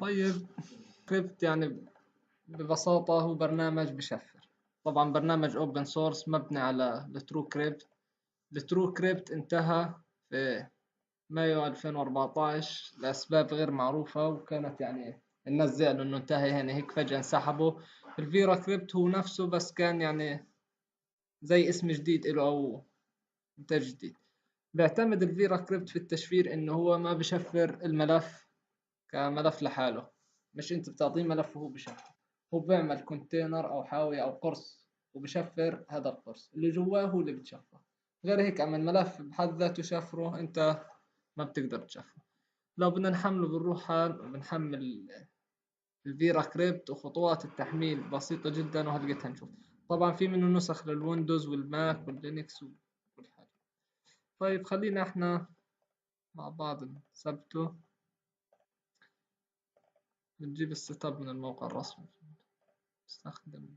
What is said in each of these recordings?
طيب كريبت يعني ببساطة هو برنامج بشفر. طبعا برنامج اوبن سورس مبني على الترو كريبت. الترو كريبت انتهى في مايو 2014 لأسباب غير معروفة، وكانت يعني الناس زعلوا انه انتهى، يعني هيك فجأة انسحبوا. الفيرا كريبت هو نفسه، بس كان يعني زي اسم جديد له او انتاج جديد. بيعتمد الفيرا كريبت في التشفير انه هو ما بشفر الملف كملف لحاله، مش انت بتعطيه ملف وهو بشفر. هو بيعمل كونتينر او حاوية او قرص وبشفر هذا القرص اللي جواه، هو اللي بتشفره. غير هيك اما الملف بحد ذاته شفره انت ما بتقدر تشفره. لو بدنا نحمله بنروح بنحمل الفيرا كريبت، وخطوات التحميل بسيطة جدا وهلقيتها نشوف. طبعا في منه نسخ للويندوز والماك واللينكس وكل حاجة. طيب خلينا احنا مع بعض نثبته. بنجيب السيت اب من الموقع الرسمي. نستخدم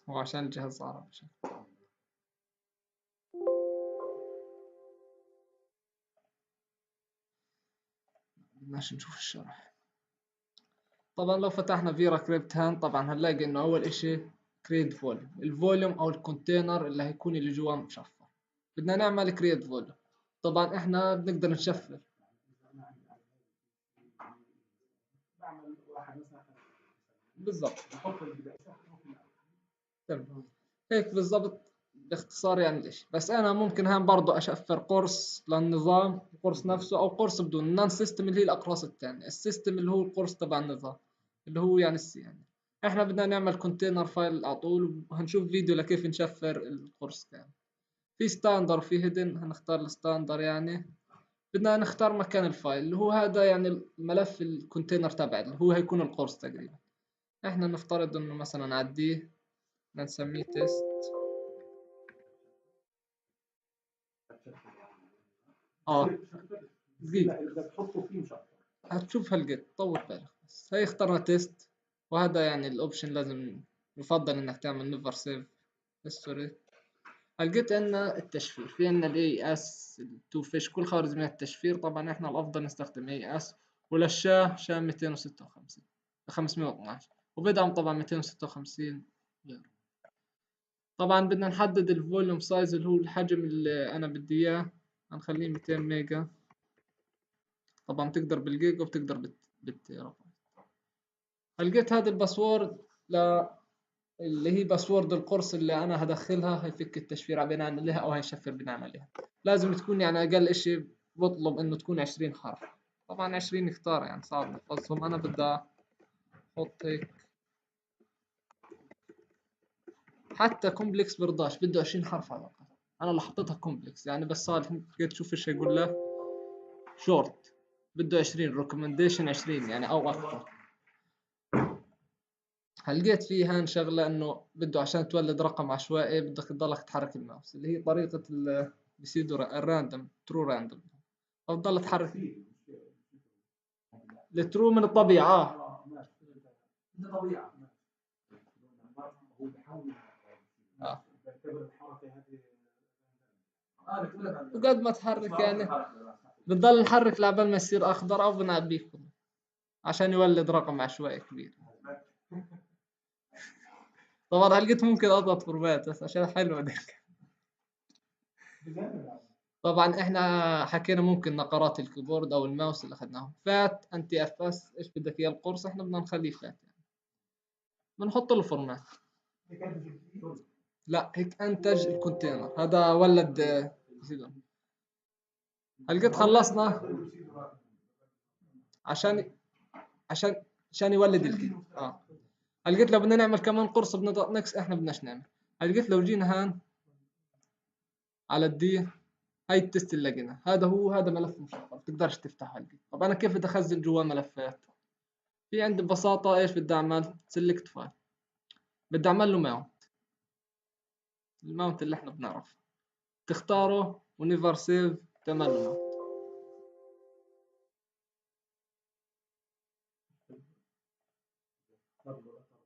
هو عشان الجهاز عربي. بدناش نشوف الشرح. طبعا لو فتحنا فيرا كريبت هان طبعا هنلاقي انه اول اشي كريت فوليوم، الفوليوم او الكونتينر اللي هيكون اللي جواه مشفر. بدنا نعمل كريت فوليوم. طبعا احنا بنقدر نشفر. بالضبط. تمام. هيك بالضبط باختصار يعني الاشي. بس انا ممكن هان برضو اشفر قرص للنظام، القرص نفسه، او قرص بدون النون سيستم اللي هي الاقراص الثانية. السيستم اللي هو القرص تبع النظام، اللي هو يعني يعني احنا بدنا نعمل كونتينر فايل على طول، وهنشوف فيديو لكيف نشفر القرص كامل. في ستاندر وفي هيدن. هنختار الستاندر. يعني بدنا نختار مكان الفايل اللي هو هذا، يعني الملف الكونتينر تبع اللي هو هيكون القرص تقريبا. احنا نفترض انه مثلا نعديه، نسميه تيست. اه دقيقة هتشوف هالقد طول بالك. بس هي اخترنا تيست، وهذا يعني الاوبشن لازم يفضل انك تعمل نيفر سيف هيستوري. لقيت عندنا التشفير، في عندنا الاي اس، التو فيش، كل خوارزميات التشفير. طبعا احنا الافضل نستخدم اي اس، وللشاه شاه 256 512، وبدعم طبعا 256 غيره. طبعا بدنا نحدد الفوليوم سايز اللي هو الحجم اللي انا بدي اياه. هنخليه 200 ميجا. طبعا بتقدر بالجيجا وبتقدر بالتيرا. لقيت هذا الباسورد اللي هي باسورد القرص اللي انا هدخلها، هيفك التشفير بناء عليها او هيشفر بناء عليها. لازم تكون يعني اقل اشي بطلب انه تكون 20 حرف. طبعا 20 كتار يعني صعب نحفظهم. انا بدي احط هيك، حتى كومبلكس برضاش، بده 20 حرف على الاقل. انا اللي حطيتها كومبلكس يعني، بس صار لقيت تشوف ايش يقول له. شورت بده 20، ريكومنديشن 20 يعني او اكثر. لقيت فيها شغلة انه بده عشان تولد رقم عشوائي بدك تضلك تحرك الماوس، اللي هي طريقة بيصيدوا الراندوم، ترو راندوم، او تضل تحرك الترو من الطبيعة. اه وقد ما تحرك يعني بتضل نحرك لعبال ما يصير اخضر او بنعبيه عشان يولد رقم عشوائي كبير. طبعا لقيت ممكن اضغط فورمات بس عشان حلوة دي. طبعا احنا حكينا ممكن نقرات الكيبورد او الماوس اللي اخذناهم فات انتي اف اس. ايش بدك اياه القرص؟ احنا بدنا نخليه فات يعني. بنحط له فورمات. لا هيك انتج الكونتينر هذا ولد. لقيت خلصنا عشان عشان عشان يولد الكي. لقيت لو بدنا نعمل كمان قرص بنضغط نكس. احنا بدناش نعمل. لقيت لو جينا هان على الدي، هاي التست اللي لقينا، هذا هو، هذا ملف مشفر بتقدرش تفتحه. لقيت طب انا كيف بدي اخزن جواه ملفات؟ في عندي ببساطة ايش بدي اعمل؟ سيلكت فايل. بدي اعمل له ماونت، الماونت اللي احنا بنعرفه، تختاره ونيفر سيف تعمل له ماونت.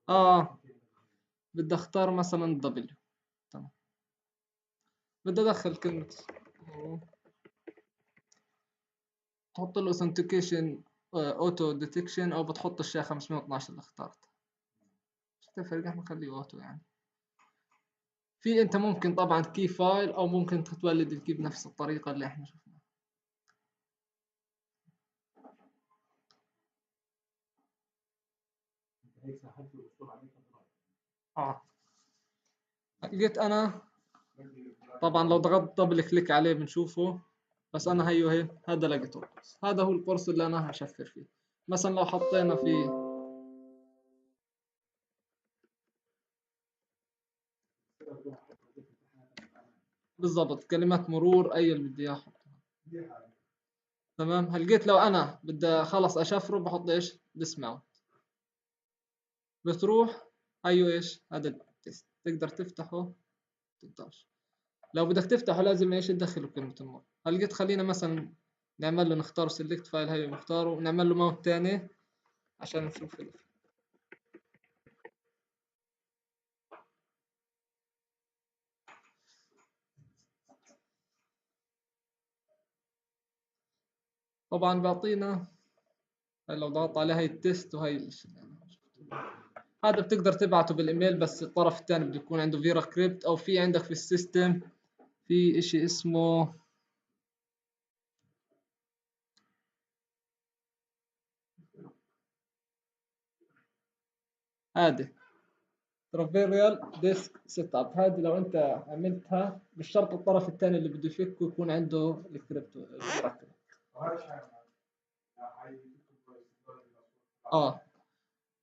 اه بدي اختار مثلا W. تمام. بدي ادخل كلمة تحط له authentication auto detection او بتحط الشيء 512 اللي اخترته. مش تفرق، احنا نخليه auto يعني. في انت ممكن طبعا كي فايل او ممكن تولد الكي بنفس الطريقة اللي احنا شفناها. اه لقيت انا طبعا لو ضغطت دبل كليك عليه بنشوفه، بس انا هي هذا لقيته. هذا هو القرص اللي انا هشفر فيه. مثلا لو حطينا فيه بالضبط كلمات مرور اي اللي بدي اياه احطها. تمام. هلقيت لو انا بدي خلص اشفره بحط ايش ديسماونت، بتروح هيو ايش هذا التست تقدر تفتحه. تقدرش. لو بدك تفتحه لازم ايش تدخله كلمة المرور. هلقيت خلينا مثلا نعمل له نختار سيلكت فايل هيو نختاره ونعمل له ماونت تاني عشان نشوف طبعا بيعطينا لو ضغطت على هاي التست وهي الاشي هذا بتقدر تبعته بالايميل، بس الطرف الثاني بده يكون عنده فيرا كريبت او في عندك في السيستم في اشي اسمه هذا ترافيريال ديسك سيت اب. هذه لو انت عملتها مش شرط الطرف الثاني اللي بده يفكه يكون عنده الكريبتو فيرا كريبت. اه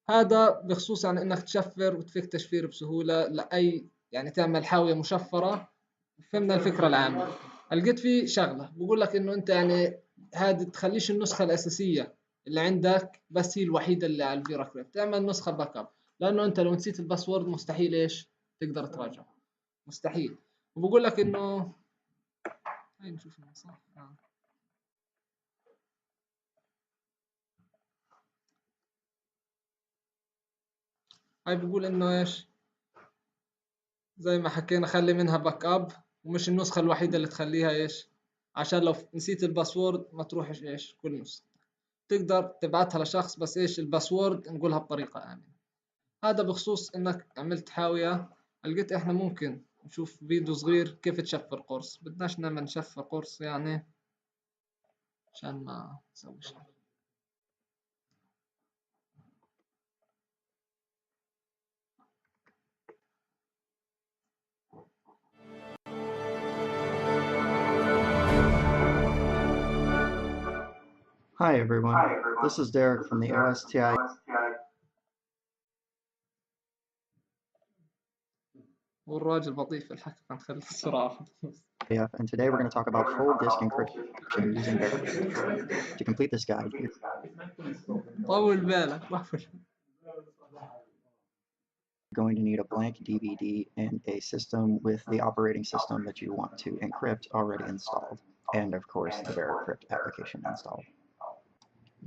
هذا بخصوص عن انك تشفر وتفك تشفير بسهولة لاي يعني تعمل حاوية مشفرة. فهمنا الفكرة العامة. لقيت في شغلة بقول لك انه انت يعني هذه تخليش النسخة الأساسية اللي عندك بس هي الوحيدة اللي على الفيرا كريبت، تعمل نسخة باك اب، لأنه انت لو نسيت الباسورد مستحيل ايش تقدر تراجعه، مستحيل. وبقول لك انه هاي نشوف إنها صح هاي بقول انه ايش زي ما حكينا خلي منها باك اب، ومش النسخة الوحيدة اللي تخليها ايش عشان لو نسيت الباسورد ما تروحش ايش كل نسخة، تقدر تبعتها لشخص بس ايش الباسورد نقولها بطريقة آمنة. هذا بخصوص انك عملت حاوية. لقيت احنا ممكن نشوف فيديو صغير كيف تشفر قرص. بدناش نعمل نشفر قرص يعني عشان ما نسوي شيء. Hi everyone, this is Derek from the OSTI والراجل بطيء في الحكي فنخلي السرعة. and today we're going to talk about full disk encryption using VeraCrypt. To complete this guide, you're طول بالك going to need a blank DVD and a system with the operating system that you want to encrypt already installed, and of course the VeraCrypt application installed.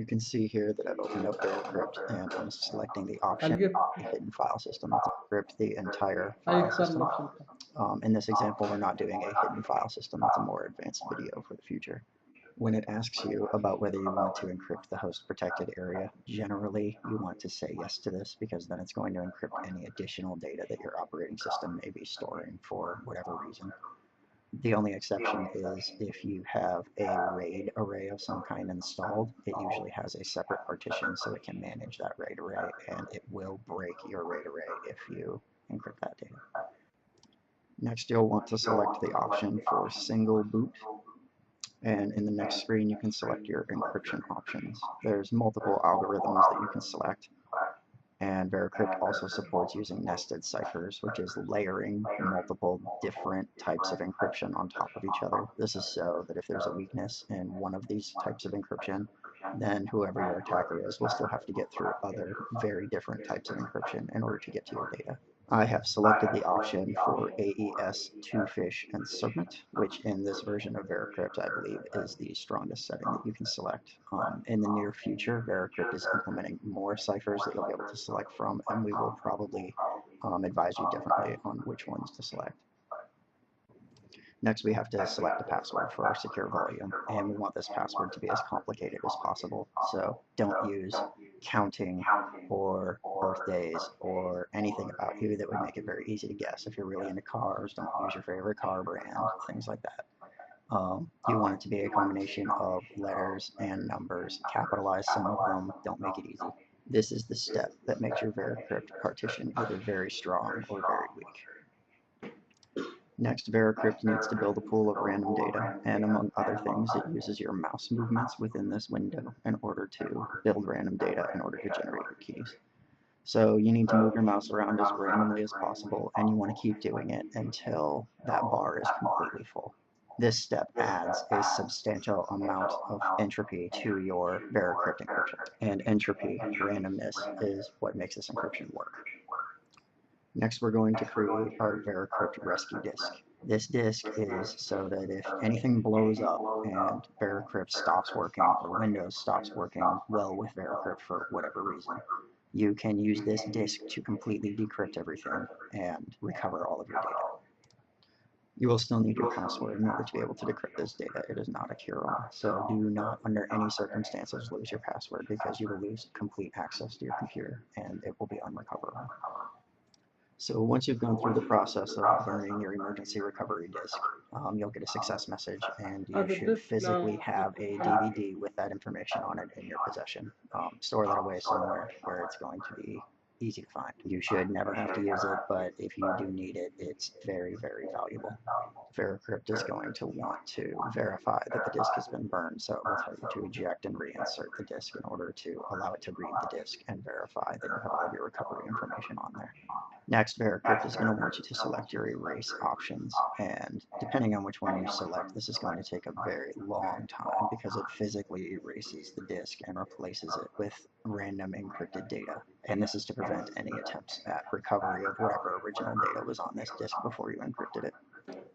You can see here that I've opened up VeraCrypt and I'm selecting the option هلقيت hidden file system to encrypt the entire هاي file اختار system. الاوبشن. In this example, we're not doing a hidden file system. That's a more advanced video for the future. When it asks you about whether you want to encrypt the host protected area, generally you want to say yes to this because then it's going to encrypt any additional data that your operating system may be storing for whatever reason. The only exception is if you have a RAID array of some kind installed, it usually has a separate partition so it can manage that RAID array, and it will break your RAID array if you encrypt that data. Next, you'll want to select the option for single boot, and in the next screen you can select your encryption options. There's multiple algorithms that you can select, and VeraCrypt also supports using nested ciphers, which is layering multiple different types of encryption on top of each other. This is so that if there's a weakness in one of these types of encryption, then whoever your attacker is will still have to get through other very different types of encryption in order to get to your data. I have selected the option for AES, Two-Fish, and Serpent, which in this version of VeraCrypt I believe is the strongest setting that you can select. In the near future, VeraCrypt is implementing more ciphers that you'll be able to select from, and we will probably advise you differently on which ones to select. Next, we have to select a password for our secure volume, and we want this password to be as complicated as possible. So don't use counting or birthdays or anything about you that would make it very easy to guess. If you're really into cars, don't use your favorite car brand, things like that. You want it to be a combination of letters and numbers. Capitalize some of them, don't make it easy. This is the step that makes your VeraCrypt partition either very strong or very weak. Next, VeraCrypt needs to build a pool of random data, and among other things, it uses your mouse movements within this window in order to build random data in order to generate your keys. So you need to move your mouse around as randomly as possible, and you want to keep doing it until that bar is completely full. This step adds a substantial amount of entropy to your VeraCrypt encryption, and entropy, randomness, is what makes this encryption work. Next, we're going to create our VeraCrypt rescue disk. This disk is so that if anything blows up and VeraCrypt stops working or Windows stops working well with VeraCrypt for whatever reason, you can use this disk to completely decrypt everything and recover all of your data. You will still need your password in order to be able to decrypt this data. It is not a cure-all, so do not under any circumstances lose your password, because you will lose complete access to your computer and it will be unrecoverable. So once you've gone through the process of burning your emergency recovery disk, you'll get a success message, and you should physically have a DVD with that information on it in your possession. Store that away somewhere where it's going to be easy to find. You should never have to use it, but if you do need it, it's very, very valuable. VeraCrypt is going to want to verify that the disk has been burned, so it will tell you to eject and reinsert the disk in order to allow it to read the disk and verify that you have all of your recovery information on there. Next, VeraCrypt is going to want you to select your erase options, and depending on which one you select, this is going to take a very long time because it physically erases the disk and replaces it with random encrypted data. And this is to prevent any attempts at recovery of whatever original data was on this disk before you encrypted it.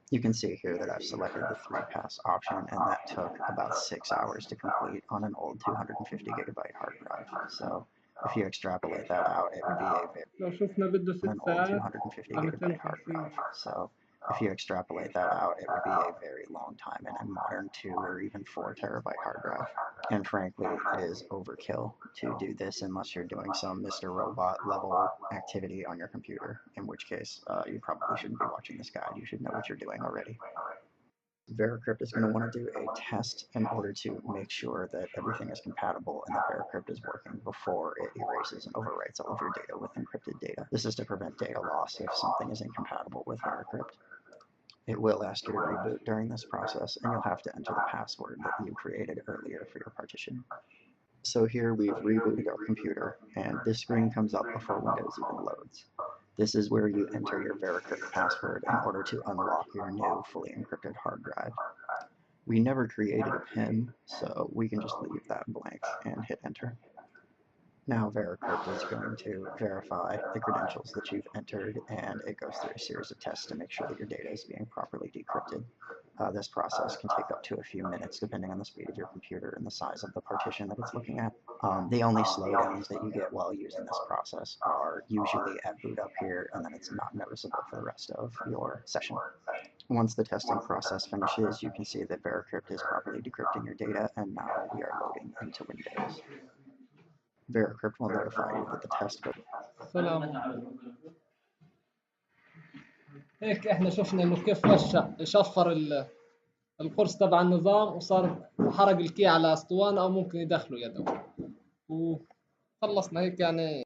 You can see here that I've selected the 3-pass option, and that took about 6 hours to complete on an old 250 gigabyte hard drive. So if you extrapolate that out, it would be a very لو شفنا بده 6 an old ساعات 250 على gigabyte hard 250. drive. So if you extrapolate that out, it would be a very long time in a modern 2 or even 4 terabyte hard drive. And frankly, it is overkill to do this unless you're doing some Mr. Robot level activity on your computer, in which case you probably shouldn't be watching this guide. You should know what you're doing already. VeraCrypt is going to want to do a test in order to make sure that everything is compatible and that VeraCrypt is working before it erases and overwrites all of your data with encrypted data. This is to prevent data loss if something is incompatible with VeraCrypt. It will ask you to reboot during this process, and you'll have to enter the password that you created earlier for your partition. So here we've rebooted our computer, and this screen comes up before Windows even loads. This is where you enter your VeraCrypt password in order to unlock your new fully encrypted hard drive. We never created a PIN, so we can just leave that blank and hit enter. Now VeraCrypt is going to verify the credentials that you've entered, and it goes through a series of tests to make sure that your data is being properly decrypted. This process can take up to a few minutes depending on the speed of your computer and the size of the partition that it's looking at. The only slowdowns that you get while using this process are usually at boot up here, and then it's not noticeable for the rest of your session. Once the testing process finishes, you can see that VeraCrypt is properly decrypting your data, and now we are loading into Windows. VeraCrypt will notify you that the test goes. سلام. هيك احنا شفنا انه كيف شفر القرص تبع النظام وصار حرق الكي على اسطوانة او ممكن يدخله يده، وخلصنا هيك يعني.